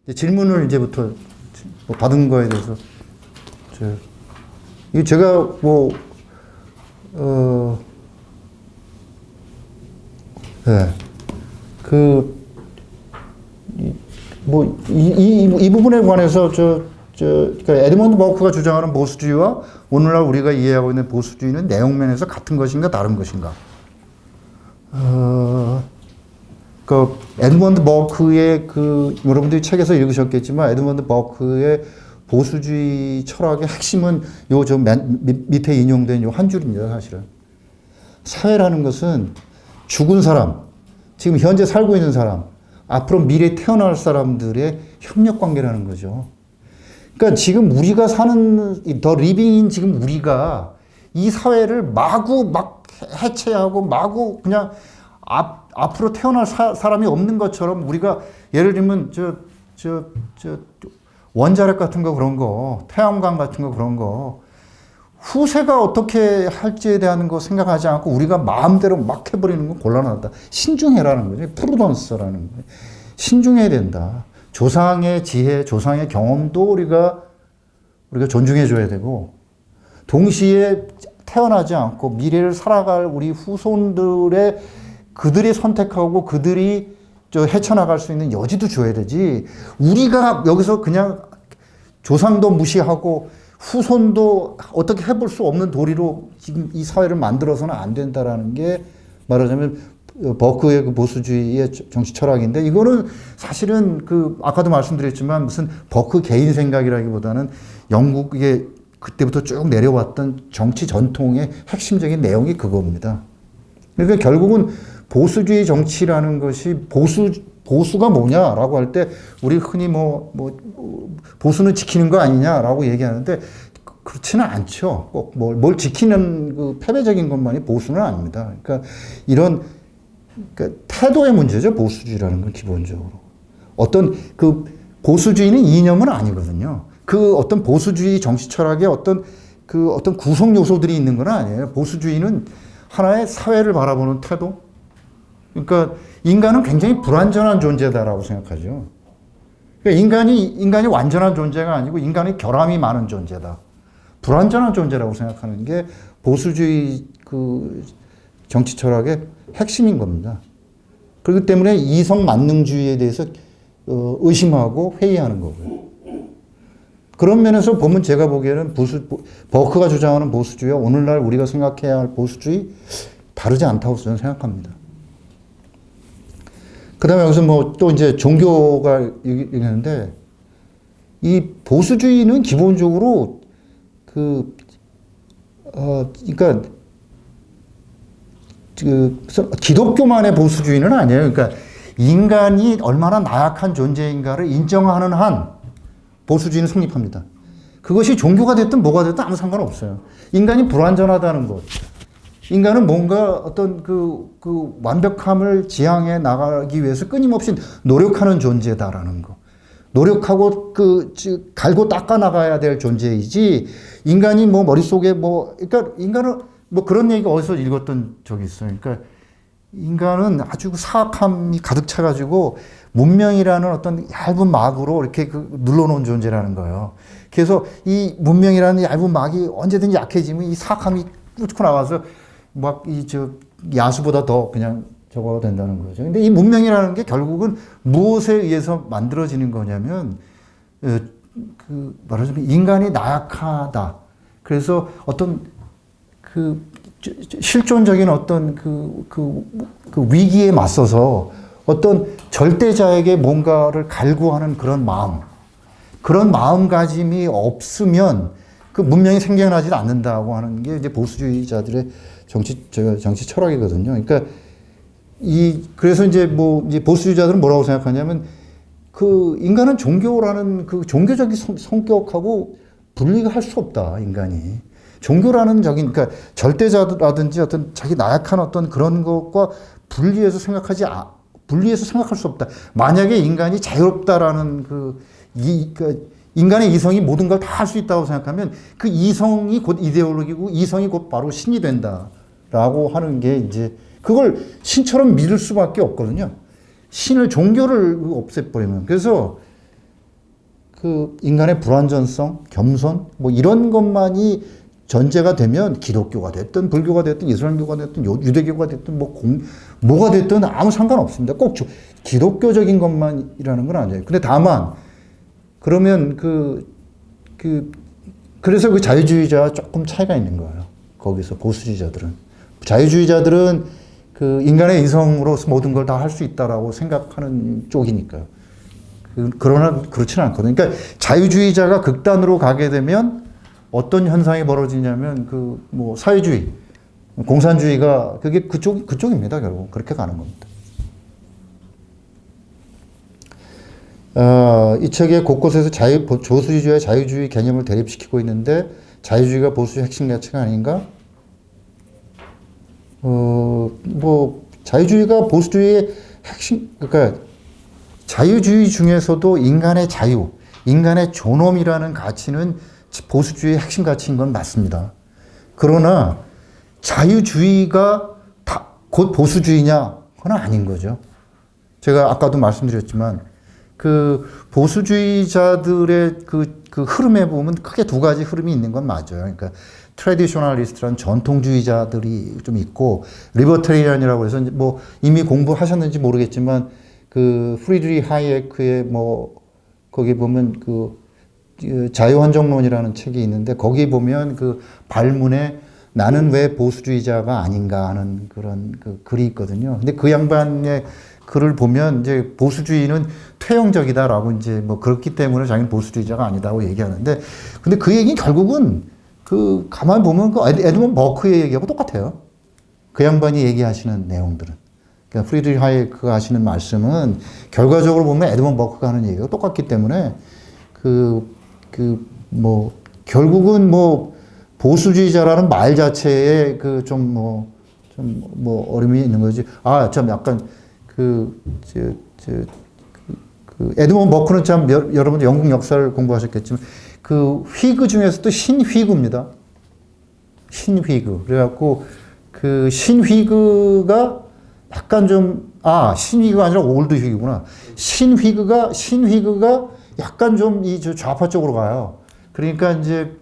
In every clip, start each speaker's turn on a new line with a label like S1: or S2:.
S1: 이제 질문을 이제부터 뭐 받은 거에 대해서 이거 제가 이 부분에 관해서 그러니까 에드먼드 버크가 주장하는 보수주의와 오늘날 우리가 이해하고 있는 보수주의는 내용면에서 같은 것인가 다른 것인가? 그 에드먼드 버크의 여러분들이 책에서 읽으셨겠지만 에드먼드 버크의 보수주의 철학의 핵심은 밑에 인용된 요 한 줄입니다, 사실은. 사회라는 것은 죽은 사람, 지금 현재 살고 있는 사람, 앞으로 미래에 태어날 사람들의 협력 관계라는 거죠. 그러니까 지금 우리가 사는 더 리빙인 지금 우리가 이 사회를 마구 막 해체하고 마구 그냥 앞으로 태어날 사람이 없는 것처럼 우리가 예를 들면 원자력 같은 거 그런 거, 태양광 같은 거 그런 거 후세가 어떻게 할지에 대한 거 생각하지 않고 우리가 마음대로 막 해버리는 건 곤란하다. 신중해라는 거죠. 프루던스라는 거예요. 신중해야 된다. 조상의 지혜, 조상의 경험도 우리가 존중해줘야 되고 동시에 태어나지 않고 미래를 살아갈 우리 후손들의 그들이 선택하고 그들이 헤쳐나갈 수 있는 여지도 줘야 되지. 우리가 여기서 그냥 조상도 무시하고 후손도 어떻게 해볼 수 없는 도리로 지금 이 사회를 만들어서는 안 된다라는 게 말하자면 버크의 보수주의의 정치 철학인데 이거는 사실은 아까도 말씀드렸지만 무슨 버크 개인 생각이라기보다는 영국의 그때부터 쭉 내려왔던 정치 전통의 핵심적인 내용이 그겁니다. 그러니까 결국은 보수주의 정치라는 것이 보수가 뭐냐라고 할 때 우리 흔히 보수는 지키는 거 아니냐라고 얘기하는데 그렇지는 않죠. 꼭 뭘 지키는 패배적인 것만이 보수는 아닙니다. 그러니까 이런 태도의 문제죠. 보수주의라는 건 기본적으로. 어떤 보수주의는 이념은 아니거든요. 어떤 보수주의 정치 철학의 어떤 구성 요소들이 있는 건 아니에요. 보수주의는 하나의 사회를 바라보는 태도. 그러니까 인간은 굉장히 불완전한 존재다라고 생각하죠. 그러니까 인간이 완전한 존재가 아니고 인간의 결함이 많은 존재다. 불완전한 존재라고 생각하는 게 보수주의 정치 철학의 핵심인 겁니다. 그렇기 때문에 이성 만능주의에 대해서 의심하고 회의하는 거고요. 그런 면에서 보면 제가 보기에는 버크가 주장하는 보수주의와 오늘날 우리가 생각해야 할 보수주의 다르지 않다고 저는 생각합니다. 그 다음에 여기서 또 이제 종교가 얘기하는데 이 보수주의는 기본적으로 그러니까 기독교만의 보수주의는 아니에요. 그러니까 인간이 얼마나 나약한 존재인가를 인정하는 한 보수주의는 성립합니다. 그것이 종교가 됐든 뭐가 됐든 아무 상관없어요. 인간이 불완전하다는 것. 인간은 뭔가 어떤 완벽함을 지향해 나가기 위해서 끊임없이 노력하는 존재다라는 거. 노력하고 갈고 닦아 나가야 될 존재이지 인간이 머릿속에 그러니까 인간은 그런 얘기가 어디서 읽었던 적이 있어요. 그러니까 인간은 아주 사악함이 가득 차가지고 문명이라는 어떤 얇은 막으로 이렇게 눌러놓은 존재라는 거예요. 그래서 이 문명이라는 얇은 막이 언제든지 약해지면 이 사악함이 뚫고 나와서 야수보다 더 그냥 저거가 된다는 거죠. 근데 이 문명이라는 게 결국은 무엇에 의해서 만들어지는 거냐면, 말하자면 인간이 나약하다. 그래서 어떤 실존적인 어떤 위기에 맞서서 어떤 절대자에게 뭔가를 갈구하는 그런 마음가짐이 없으면 문명이 생겨나지 않는다고 하는 게 이제 보수주의자들의 정치 철학이거든요. 그러니까 그래서 이제 보수주의자들은 뭐라고 생각하냐면 인간은 종교라는 종교적인 성격하고 분리가 할 수 없다, 인간이. 종교라는 그러니까 절대자라든지 어떤 자기 나약한 어떤 그런 것과 분리해서 생각할 수 없다. 만약에 인간이 자유롭다라는 인간의 이성이 모든 걸 다 할 수 있다고 생각하면 그 이성이 곧 이데올로기고 이성이 곧 바로 신이 된다라고 하는 게 이제 그걸 신처럼 믿을 수밖에 없거든요. 종교를 없애버리면. 그래서 그 인간의 불완전성, 겸손 뭐 이런 것만이 전제가 되면 기독교가 됐든 불교가 됐든 이슬람교가 됐든 유대교가 됐든 뭐가 됐든 아무 상관없습니다. 꼭 기독교적인 것만이라는 건 아니에요. 근데 다만 그러면 그래서 그 자유주의자와 조금 차이가 있는 거예요. 거기서 보수주의자들은. 자유주의자들은 그 인간의 이성으로서 모든 걸 다 할 수 있다라고 생각하는 쪽이니까요. 그러나 그렇지는 않거든요. 그러니까 자유주의자가 극단으로 가게 되면 어떤 현상이 벌어지냐면 뭐 사회주의, 공산주의가 그게 그쪽입니다. 결국 그렇게 가는 겁니다. 이 책에 곳곳에서 보수주의와 자유주의 개념을 대립시키고 있는데 자유주의가 보수의 핵심 가치가 아닌가? 뭐 자유주의가 보수주의의 핵심, 그러니까 자유주의 중에서도 인간의 자유, 인간의 존엄이라는 가치는 보수주의의 핵심 가치인 건 맞습니다. 그러나 자유주의가 곧 보수주의냐? 그건 아닌 거죠. 제가 아까도 말씀드렸지만 그 보수주의자들의 그 흐름에 보면 크게 두 가지 흐름이 있는 건 맞아요. 그러니까 트래디셔널리스트라는 전통주의자들이 좀 있고 리버테리안이라고 해서 뭐 이미 공부하셨는지 모르겠지만 그 프리드리히 하이에크의 뭐 거기 보면 그 자유환정론이라는 책이 있는데 거기 보면 그 발문에 나는 왜 보수주의자가 아닌가 하는 그런 그 글이 있거든요. 근데 그 양반의 글을 보면 이제 보수주의는 퇴행적이다라고 이제 뭐 그렇기 때문에 자기는 보수주의자가 아니다고 얘기하는데 근데 그 얘기는 결국은 그 가만 보면 그 에드먼 버크의 얘기하고 똑같아요. 그 양반이 얘기하시는 내용들은. 그러니까 프리드리히 하이에크가 하시는 말씀은 결과적으로 보면 에드먼 버크가 하는 얘기가 똑같기 때문에 뭐 결국은 뭐 보수주의자라는 말 자체에 그 좀 뭐 어려움이 있는 거지. 참 약간 에드먼 버크는 참 여러분들 영국 역사를 공부하셨겠지만 그 휘그 중에서도 신휘그입니다. 신휘그. 그래갖고 그 신휘그가 약간 신휘그가 아니라 올드 휘그구나. 신휘그가 약간 좀 이 좌파 쪽으로 가요. 그러니까 이제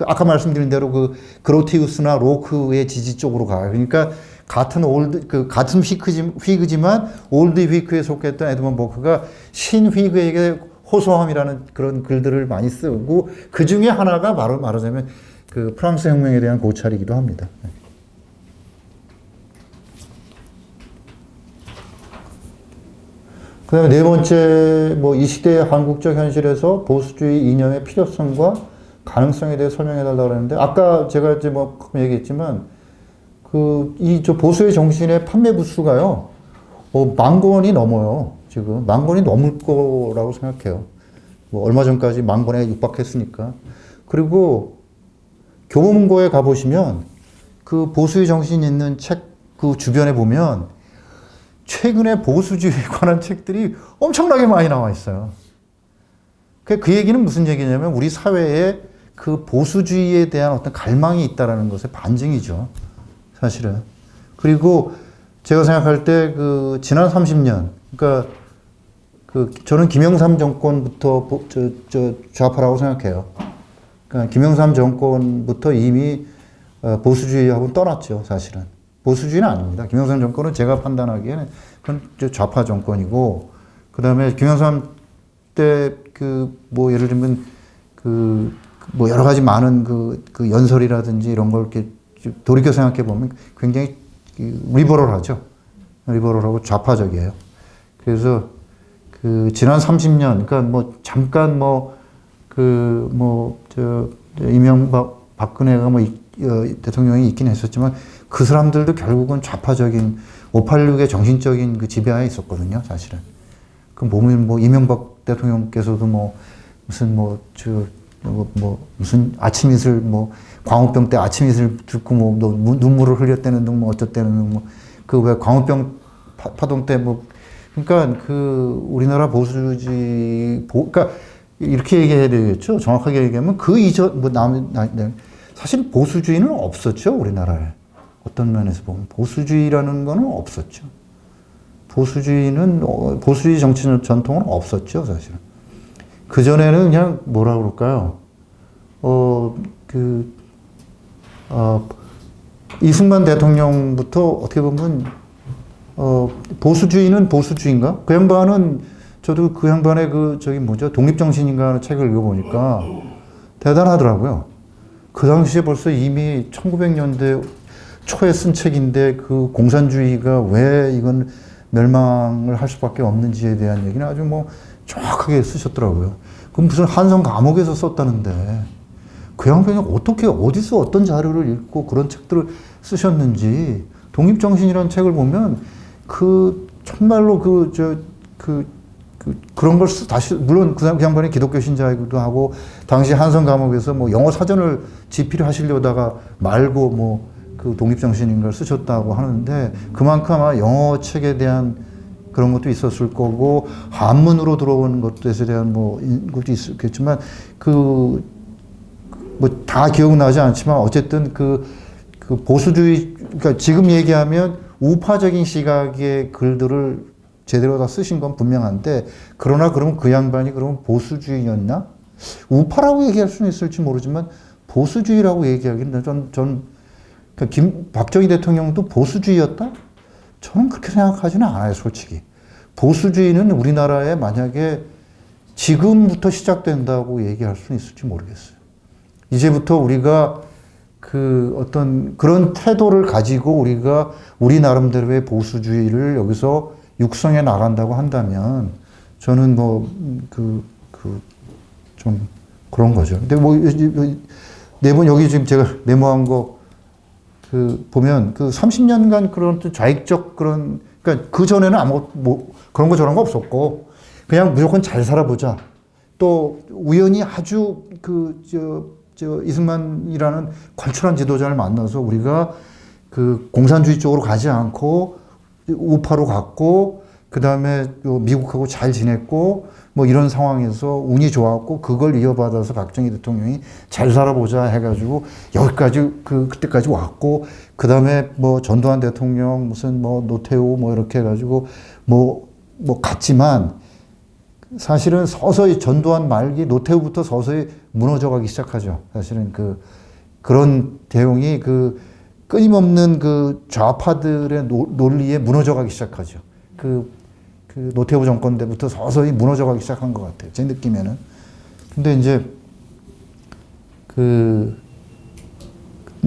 S1: 아까 말씀드린 대로 그로티우스나 로크의 지지 쪽으로 가요. 그러니까 같은 휘그지만 올드 휘그에 속했던 에드먼 버크가 신휘그에게 호소함이라는 그런 글들을 많이 쓰고 그 중에 하나가 말하자면 그 프랑스 혁명에 대한 고찰이기도 합니다. 그 다음에 네 번째, 뭐 이 시대의 한국적 현실에서 보수주의 이념의 필요성과 가능성에 대해 설명해 달라고 그랬는데 아까 제가 이제 뭐 얘기했지만 저 보수의 정신의 판매 부수가요, 10,000권이 넘어요. 지금 10,000권이 넘을 거라고 생각해요. 뭐 얼마 전까지 10,000권에 육박했으니까. 그리고 교보문고에 가보시면 그 보수의 정신 있는 책 그 주변에 보면 최근에 보수주의에 관한 책들이 엄청나게 많이 나와 있어요. 그 얘기는 무슨 얘기냐면 우리 사회에 그 보수주의에 대한 어떤 갈망이 있다라는 것의 반증이죠. 사실은. 그리고 제가 생각할 때 지난 30년, 그러니까 저는 김영삼 정권부터 좌파라고 생각해요. 그러니까 김영삼 정권부터 이미 보수주의하고는 떠났죠, 사실은. 보수주의는 아닙니다. 김영삼 정권은 제가 판단하기에는 그건 좌파 정권이고, 그 다음에 김영삼 때 뭐 예를 들면 뭐 여러 가지 많은 연설이라든지 이런 걸 이렇게 돌이켜 생각해 보면 굉장히 리버럴하죠. 리버럴하고 좌파적이에요. 그래서 지난 30년, 그러니까 뭐 잠깐 이명박 박근혜가 대통령이 있긴 했었지만 그 사람들도 결국은 좌파적인 586의 정신적인 지배하에 있었거든요, 사실은. 보면 이명박 대통령께서도 무슨 아침 이슬 광우병 때 아침 이슬 듣고 눈물을 흘렸다는 등 어쩌다는 왜 광우병 파동 때 그러니까 우리나라 보수주의 그러니까 이렇게 얘기해야 되겠죠. 정확하게 얘기하면 이전 사실 보수주의는 없었죠, 우리나라에. 어떤 면에서 보면 보수주의라는 거는 없었죠. 보수주의 정치 전통은 없었죠, 사실은. 그전에는 그냥 뭐라 그럴까요? 그, 이승만 대통령부터 어떻게 보면, 보수주의는 보수주의인가? 그 양반은, 저도 그 양반의 독립정신인가 하는 책을 읽어보니까 대단하더라고요. 그 당시에 벌써 이미 1900년대 초에 쓴 책인데 그 공산주의가 왜 이건 멸망을 할 수밖에 없는지에 대한 얘기는 아주 뭐 정확하게 쓰셨더라고요. 그럼 무슨 한성 감옥에서 썼다는데 그 양반이 어떻게 어디서 어떤 자료를 읽고 그런 책들을 쓰셨는지 독립정신이라는 책을 보면 정말로 그런 걸 다시, 물론 그 양반이 기독교 신자이기도 하고, 당시 한성 감옥에서 뭐 영어 사전을 집필 하시려다가 말고 그 독립정신인 걸 쓰셨다고 하는데, 그만큼 아마 영어 책에 대한 그런 것도 있었을 거고, 한문으로 들어온 것에 대한 것도 있었겠지만, 다 기억나지 않지만, 어쨌든 보수주의, 그러니까 지금 얘기하면 우파적인 시각의 글들을 제대로 다 쓰신 건 분명한데, 그러나 그러면 그 양반이 그러면 보수주의였나? 우파라고 얘기할 수는 있을지 모르지만 보수주의라고 얘기하기는 박정희 대통령도 보수주의였다? 저는 그렇게 생각하지는 않아요, 솔직히. 보수주의는 우리나라에 만약에 지금부터 시작된다고 얘기할 수는 있을지 모르겠어요. 이제부터 우리가 어떤 그런 태도를 가지고 우리 나름대로의 보수주의를 여기서 육성해 나간다고 한다면 저는 좀 그런 거죠. 근데 내분 여기 지금 제가 메모한 거 보면 30년간 그런 좌익적 그러니까 그 전에는 아무것도 그런 거 저런 거 없었고 그냥 무조건 잘 살아보자. 또 우연히 아주 이승만이라는 걸출한 지도자를 만나서 우리가 공산주의 쪽으로 가지 않고 우파로 갔고, 그 다음에 미국하고 잘 지냈고, 이런 상황에서 운이 좋았고, 그걸 이어받아서 박정희 대통령이 잘 살아보자 해가지고, 여기까지, 그때까지 왔고, 그 다음에 전두환 대통령, 무슨 노태우 이렇게 해가지고, 갔지만, 사실은 서서히 전두환 말기, 노태우부터 서서히 무너져가기 시작하죠. 사실은 그런 대용이 끊임없는 좌파들의 논리에 무너져가기 시작하죠. 노태우 정권 때부터 서서히 무너져가기 시작한 것 같아요. 제 느낌에는. 근데 이제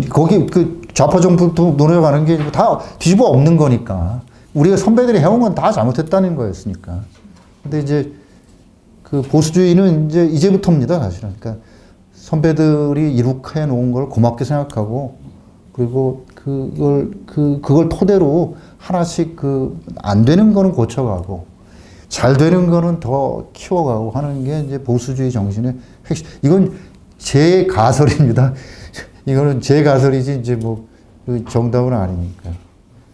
S1: 거기 좌파 정부부터 무너져가는 게 다 뒤집어 엎는 거니까. 우리가 선배들이 해온 건 다 잘못했다는 거였으니까. 근데 이제 보수주의는 이제부터입니다, 사실은. 그러니까 선배들이 이룩해 놓은 걸 고맙게 생각하고, 그리고 그걸 토대로 하나씩 안 되는 거는 고쳐가고, 잘 되는 거는 더 키워가고 하는 게 이제 보수주의 정신의 핵심. 이건 제 가설입니다. 이거는 제 가설이지, 이제 정답은 아니니까.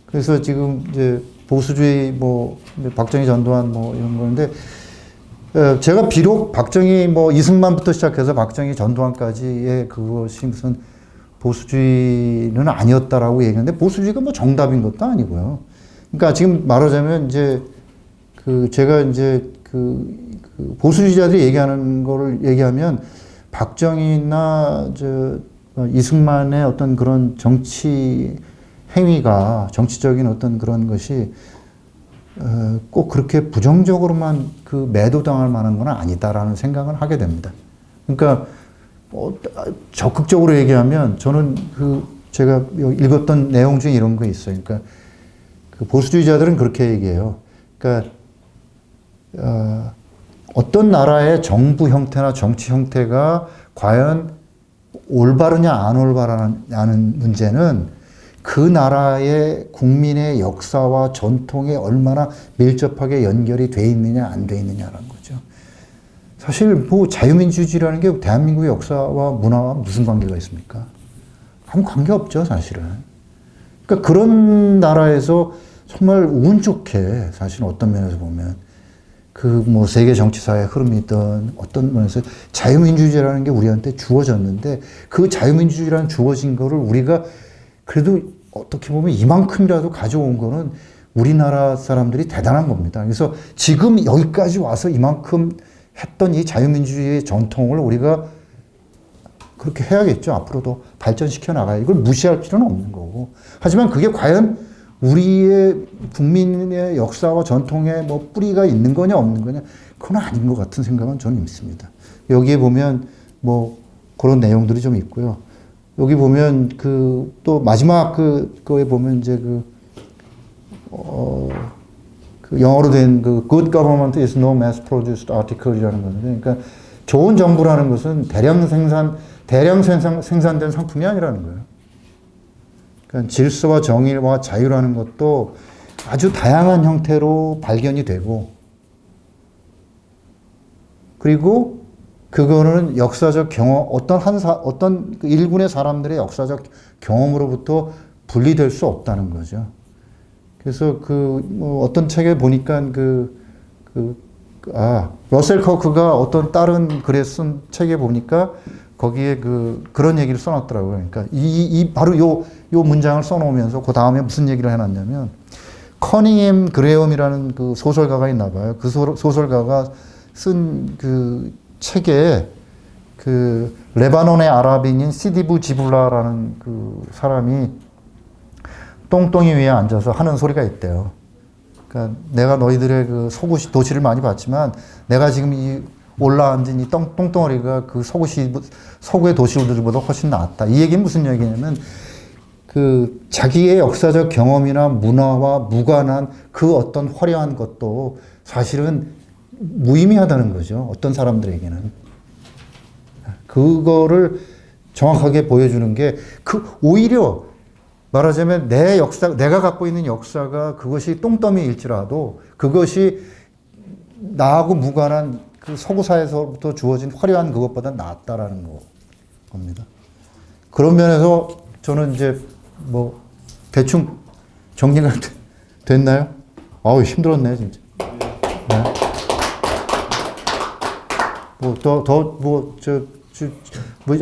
S1: 그래서 지금 이제 보수주의, 박정희, 전두환, 이런 거인데, 제가 비록 박정희, 이승만부터 시작해서 박정희, 전두환까지의 그것이 무슨 보수주의는 아니었다라고 얘기하는데, 보수주의가 정답인 것도 아니고요. 그러니까 지금 말하자면 이제 제가 이제 보수주의자들이 얘기하는 거를 얘기하면 박정희나 이승만의 어떤 그런 정치 행위가, 정치적인 어떤 그런 것이 꼭 그렇게 부정적으로만 매도당할 만한 건 아니다라는 생각을 하게 됩니다. 그러니까 적극적으로 얘기하면 저는 제가 읽었던 내용 중에 이런 거 있어요. 그러니까 보수주의자들은 그렇게 얘기해요. 그러니까 어떤 나라의 정부 형태나 정치 형태가 과연 올바르냐 안 올바르냐는 문제는 그 나라의 국민의 역사와 전통에 얼마나 밀접하게 연결이 돼 있느냐 안 돼 있느냐라는 거죠. 사실 자유민주주의라는 게 대한민국의 역사와 문화와 무슨 관계가 있습니까? 아무 관계 없죠, 사실은. 그러니까 그런 나라에서 정말 운 좋게 사실 어떤 면에서 보면 세계 정치사의 흐름이든 어떤 면에서 자유민주주의라는 게 우리한테 주어졌는데, 그 자유민주주의라는 주어진 거를 우리가 그래도 어떻게 보면 이만큼이라도 가져온 거는 우리나라 사람들이 대단한 겁니다. 그래서 지금 여기까지 와서 이만큼 했던 이 자유민주주의의 전통을 우리가 그렇게 해야겠죠. 앞으로도 발전시켜 나가야. 이걸 무시할 필요는 없는 거고. 하지만 그게 과연 우리의 국민의 역사와 전통에 뭐 뿌리가 있는 거냐 없는 거냐, 그건 아닌 것 같은 생각은 저는 있습니다. 여기에 보면 뭐 그런 내용들이 좀 있고요. 여기 보면 그 또 마지막 그거에 보면 이제 그 영어로 된 그 Good government is no mass produced article이라는 건데, 그러니까 좋은 정부라는 것은 대량 생산된 상품이 아니라는 거예요. 그러니까 질서와 정의와 자유라는 것도 아주 다양한 형태로 발견이 되고, 그리고 그거는 역사적 경험, 어떤 일군의 사람들의 역사적 경험으로부터 분리될 수 없다는 거죠. 그래서 뭐 어떤 책에 보니까 러셀 커크가 어떤 다른 글에 쓴 책에 보니까 거기에 그런 얘기를 써놨더라고요. 그러니까 바로 요 문장을 써놓으면서 그 다음에 무슨 얘기를 해놨냐면, 커닝햄 그레엄이라는 그 소설가가 있나 봐요. 그 소설가가 쓴 그 책에 그 레바논의 아랍인인 시디브 지불라라는 그 사람이 똥덩이 위에 앉아서 하는 소리가 있대요. 그러니까 내가 너희들의 그 도시를 많이 봤지만 내가 지금 이 올라앉은 이 똥덩어리가 그 서구의 도시들보다 훨씬 낫다. 이 얘기는 무슨 얘기냐면, 그 자기의 역사적 경험이나 문화와 무관한 그 어떤 화려한 것도 사실은 무의미하다는 거죠. 어떤 사람들에게는. 그거를 정확하게 보여주는 게, 오히려 말하자면 내가 갖고 있는 역사가 그것이 똥더미일지라도 그것이 나하고 무관한 그 서구 사회에서부터 주어진 화려한 그것보다 낫다라는 겁니다. 그런 면에서 저는 이제 뭐 대충 정리가 됐나요? 아우, 힘들었네, 진짜. 네.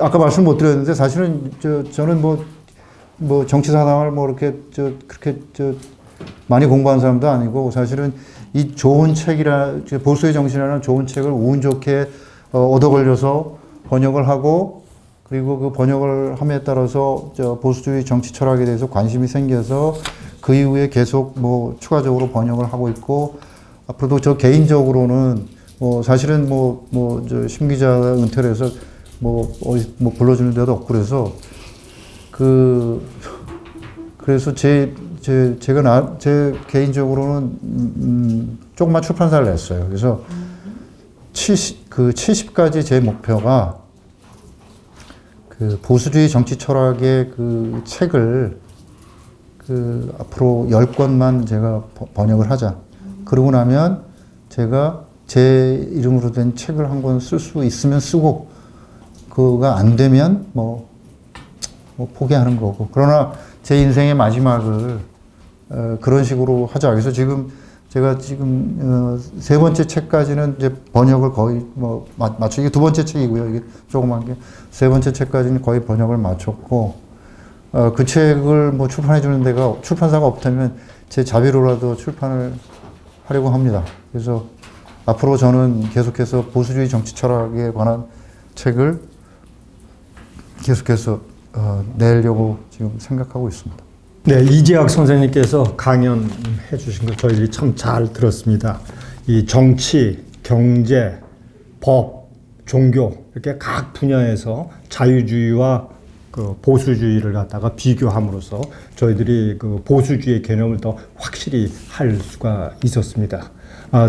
S1: 아까 말씀 못 드렸는데, 사실은 저는 뭐 정치 사상을 뭐 그렇게 많이 공부한 사람도 아니고, 사실은 이 좋은 책이라, 보수의 정신이라는 좋은 책을 운 좋게 얻어 걸려서 번역을 하고, 그리고 그 번역을 함에 따라서 보수주의 정치 철학에 대해서 관심이 생겨서 그 이후에 계속 뭐 추가적으로 번역을 하고 있고, 앞으로도 저 개인적으로는 사실은 심 기자가 은퇴를 해서 불러주는 데도 없고, 그래서 제가 개인적으로는 조그만 출판사를 냈어요. 그래서 70까지 제 목표가 그 보수주의 정치 철학의 그 책을 앞으로 10권만 제가 번역을 하자. 그러고 나면 제가 제 이름으로 된 책을 한 권 쓸 수 있으면 쓰고, 그거가 안 되면 포기하는 거고. 그러나 제 인생의 마지막을 그런 식으로 하자. 그래서 제가 지금 세 번째 책까지는 이제 번역을 거의 마쳐. 이게 두 번째 책이고요. 이게 조그만 게. 세 번째 책까지는 거의 번역을 마쳤고, 그 책을 출판해 주는 출판사가 없다면 제 자비로라도 출판을 하려고 합니다. 그래서 앞으로 저는 계속해서 보수주의 정치 철학에 관한 책을 계속해서 내려고 지금 생각하고 있습니다.
S2: 네, 이재학 선생님께서 강연해 주신 거 저희들이 참 잘 들었습니다. 이 정치, 경제, 법, 종교 이렇게 각 분야에서 자유주의와 그 보수주의를 갖다가 비교함으로써 저희들이 그 보수주의 개념을 더 확실히 할 수가 있었습니다.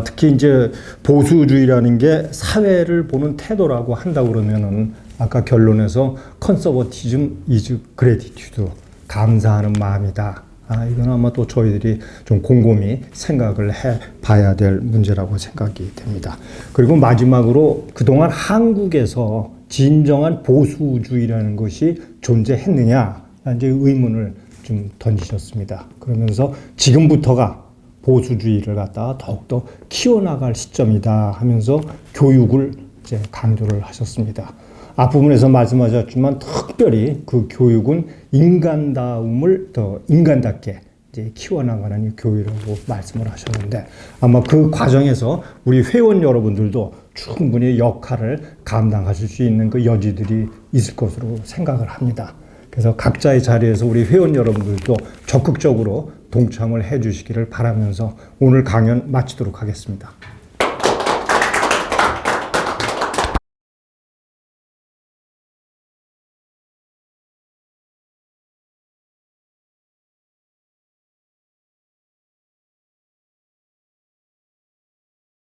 S2: 특히 이제 보수주의라는 게 사회를 보는 태도라고 한다고 그러면은 아까 결론에서 컨서버티즘 이즈 그래티튜드, 감사하는 마음이다. 이건 아마 또 저희들이 좀 곰곰이 생각을 해 봐야 될 문제라고 생각이 됩니다. 그리고 마지막으로 그동안 한국에서 진정한 보수주의라는 것이 존재했느냐, 이제 의문을 좀 던지셨습니다. 그러면서 지금부터가 보수주의를 갖다가 더욱더 키워나갈 시점이다 하면서 교육을 이제 강조를 하셨습니다. 앞부분에서 말씀하셨지만 특별히 그 교육은 인간다움을 더 인간답게 이제 키워나가는 이 교회라고 말씀을 하셨는데 아마 그 과정에서 우리 회원 여러분들도 충분히 역할을 감당하실 수 있는 그 여지들이 있을 것으로 생각을 합니다. 그래서 각자의 자리에서 우리 회원 여러분들도 적극적으로 동참을 해 주시기를 바라면서 오늘 강연 마치도록 하겠습니다.